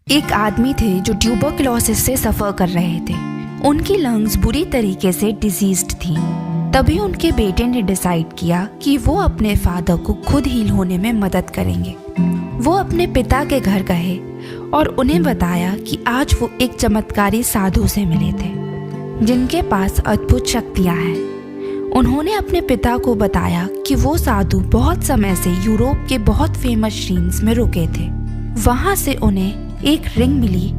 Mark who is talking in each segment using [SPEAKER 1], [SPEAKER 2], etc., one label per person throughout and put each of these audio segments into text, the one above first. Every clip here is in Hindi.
[SPEAKER 1] एक आदमी थे जो ट्यूबरक्लोसिस से सफ़र कर रहे थे। उनकी लंग्स बुरी तरीके से डिजीज्ड थी। तभी उनके बेटे ने डिसाइड किया कि वो अपने फादर को खुद हील होने में मदद करेंगे। वो अपने पिता के घर गए और उन्हें बताया कि आज वो एक चमत्कारी साधु से मिले थे जिनके पास अद्भुत शक्तियाँ हैं। उन्होंने अपने पिता को बताया कि वो साधु बहुत समय से यूरोप के बहुत फेमस श्रीन्स में रुके थे। वहाँ से उन्हें एक रिंग मिली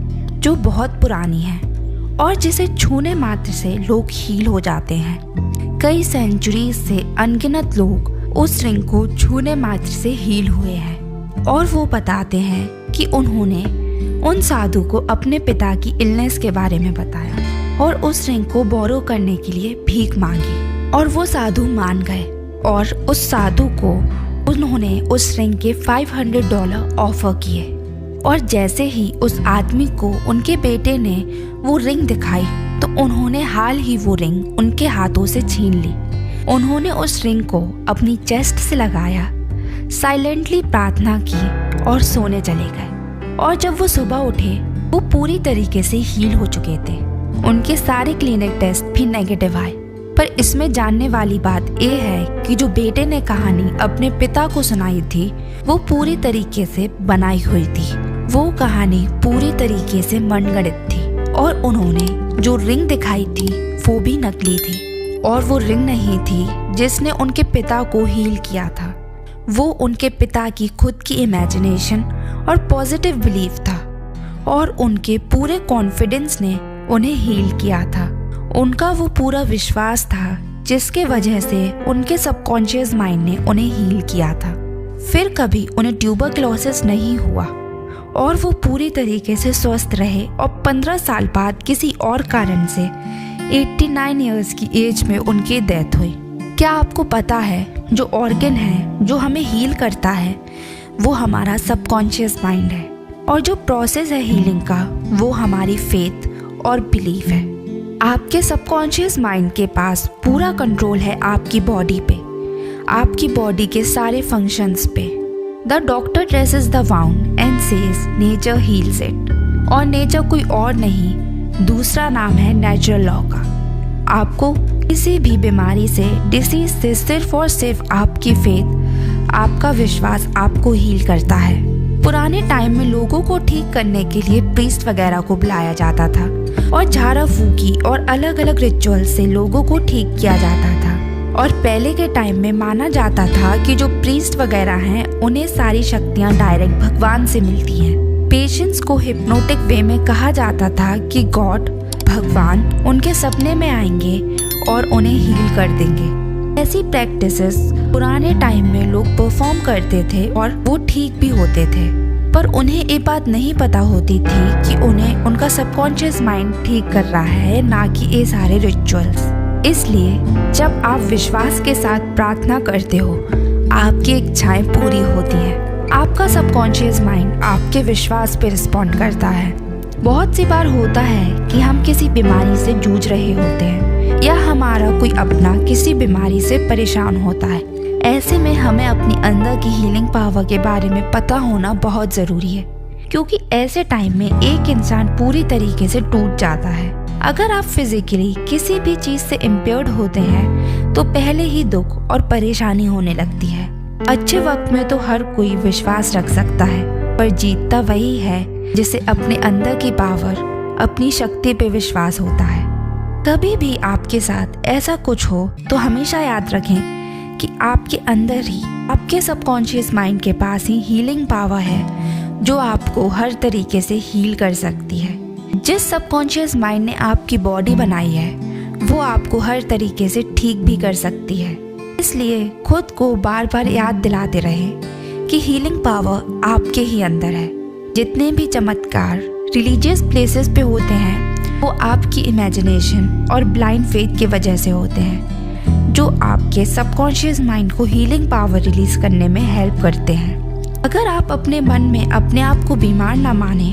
[SPEAKER 1] जो बहुत पुरानी है और जिसे छूने मात्र से लोग हील हो जाते हैं। कई सेंचुरीज से अनगिनत लोग उस रिंग को छूने मात्र से हील हुए हैं और वो बताते हैं कि उन्होंने उन साधु को अपने पिता की इलनेस के बारे में बताया और उस रिंग को बोरो करने के लिए भीख मांगी और वो साधु मान गए और उस साधु को उन्होंने उस रिंग के $500 ऑफर किए। और जैसे ही उस आदमी को उनके बेटे ने वो रिंग दिखाई तो उन्होंने हाल ही वो रिंग उनके हाथों से छीन ली। उन्होंने उस रिंग को अपनी चेस्ट से लगाया, साइलेंटली प्रार्थना की और सोने चले गए। और जब वो सुबह उठे वो पूरी तरीके से हील हो चुके थे। उनके सारे क्लिनिक टेस्ट भी नेगेटिव आए। पर इसमें जानने वाली बात ये है कि जो बेटे ने कहानी अपने पिता को सुनाई थी वो पूरी तरीके से बनाई हुई थी। वो कहानी पूरी तरीके से मनगढ़ंत थी और उन्होंने जो रिंग दिखाई थी वो भी नकली थी और वो रिंग नहीं थी जिसने उनके पिता को हील किया था। वो उनके पिता की खुद की इमेजिनेशन और पॉजिटिव बिलीफ था और उनके पूरे कॉन्फिडेंस ने उन्हें हील किया था। उनका वो पूरा विश्वास था जिसके वजह से उनके सबकॉन्शियस माइंड ने उन्हें हील किया था। फिर कभी उन्हें ट्यूबरक्लोसिस नहीं हुआ और वो पूरी तरीके से स्वस्थ रहे और 15 साल बाद किसी और कारण से 89 इयर्स की एज में उनकी डेथ हुई। क्या आपको पता है जो ऑर्गन है जो हमें हील करता है वो हमारा सबकॉन्शियस माइंड है और जो प्रोसेस है हीलिंग का वो हमारी फेथ और बिलीफ है। आपके सबकॉन्शियस माइंड के पास पूरा कंट्रोल है आपकी बॉडी पे, आपकी बॉडी के सारे फंक्शंस पे। The doctor traces the wound and says nature heels it. और नेचर कोई और नहीं, दूसरा नाम है नेचुरल लॉ का। आपको किसी भी बीमारी से, डिसीज से सिर्फ और सिर्फ आपकी फेथ, आपका विश्वास आपको हील करता है। पुराने टाइम में लोगों को ठीक करने के लिए प्रीस्ट वगैरह को बुलाया जाता था और झाड़ा फूकी और अलग अलग रिचुअल से लोगों को ठीक किया जाता था। और पहले के टाइम में माना जाता था कि जो प्रीस्ट वगैरह हैं उन्हें सारी शक्तियां डायरेक्ट भगवान से मिलती हैं। पेशेंट्स को हिप्नोटिक वे में कहा जाता था कि गॉड, भगवान उनके सपने में आएंगे और उन्हें हील कर देंगे। ऐसी प्रैक्टिसेस पुराने टाइम में लोग परफॉर्म करते थे और वो ठीक भी होते थे। पर उन्हें ये बात नहीं पता होती थी कि उन्हें उनका सबकॉन्शियस माइंड ठीक कर रहा है, ना कि ये सारे रिचुअल्स। इसलिए जब आप विश्वास के साथ प्रार्थना करते हो आपकी इच्छाएं पूरी होती हैं। आपका सबकॉन्शियस माइंड आपके विश्वास पे रिस्पॉन्ड करता है। बहुत सी बार होता है कि हम किसी बीमारी से जूझ रहे होते हैं या हमारा कोई अपना किसी बीमारी से परेशान होता है। ऐसे में हमें अपनी अंदर की हीलिंग पावर के बारे में पता होना बहुत ज़रूरी है, क्योंकि ऐसे टाइम में एक इंसान पूरी तरीके से टूट जाता है। अगर आप फिजिकली किसी भी चीज़ से इम्पेयर्ड होते हैं तो पहले ही दुख और परेशानी होने लगती है। अच्छे वक्त में तो हर कोई विश्वास रख सकता है, पर जीतता वही है जिसे अपने अंदर की पावर, अपनी शक्ति पे विश्वास होता है। कभी भी आपके साथ ऐसा कुछ हो तो हमेशा याद रखें कि आपके अंदर ही, आपके सबकॉन्शियस माइंड के पास ही हीलिंग पावर है जो आपको हर तरीके से हील कर सकती है। जिस सबकॉन्शियस माइंड ने आपकी बॉडी बनाई है वो आपको हर तरीके से ठीक भी कर सकती है। इसलिए खुद को बार बार याद दिलाते रहें कि हीलिंग पावर आपके ही अंदर है। जितने भी चमत्कार रिलीजियस प्लेसेस पे होते हैं वो आपकी इमेजिनेशन और ब्लाइंड फेथ की वजह से होते हैं, जो आपके सबकॉन्शियस माइंड को हीलिंग पावर रिलीज करने में हेल्प करते हैं। अगर आप अपने मन में अपने आप को बीमार ना माने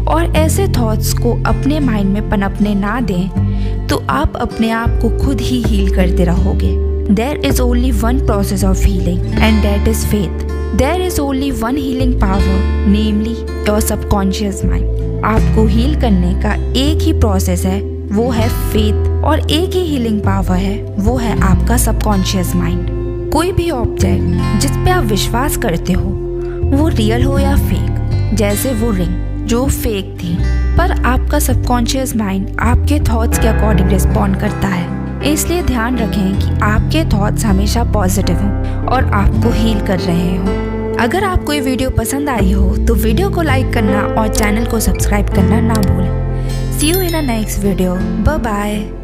[SPEAKER 1] और ऐसे थॉट्स को अपने माइंड में पनपने ना दें तो आप अपने आप को खुद ही हील करते रहोगे। There is only one process of healing, and that is faith. There is only one healing power, namely your subconscious mind. आपको हील करने का एक ही प्रोसेस है, वो है फेथ, और एक ही हीलिंग पावर है, वो है आपका सबकॉन्शियस माइंड। कोई भी ऑब्जेक्ट जिस पे आप विश्वास करते हो, वो रियल हो या फेक, जैसे वो रिंग जो फेक थी, पर आपका सबकॉन्शियस माइंड आपके थॉट्स के अकॉर्डिंग रिस्पॉन्ड करता है। इसलिए ध्यान रखें कि आपके थॉट्स हमेशा पॉजिटिव हों और आपको हील कर रहे हों। अगर आपको ये वीडियो पसंद आई हो तो वीडियो को लाइक करना और चैनल को सब्सक्राइब करना ना भूलें। See you in a next video. Bye bye.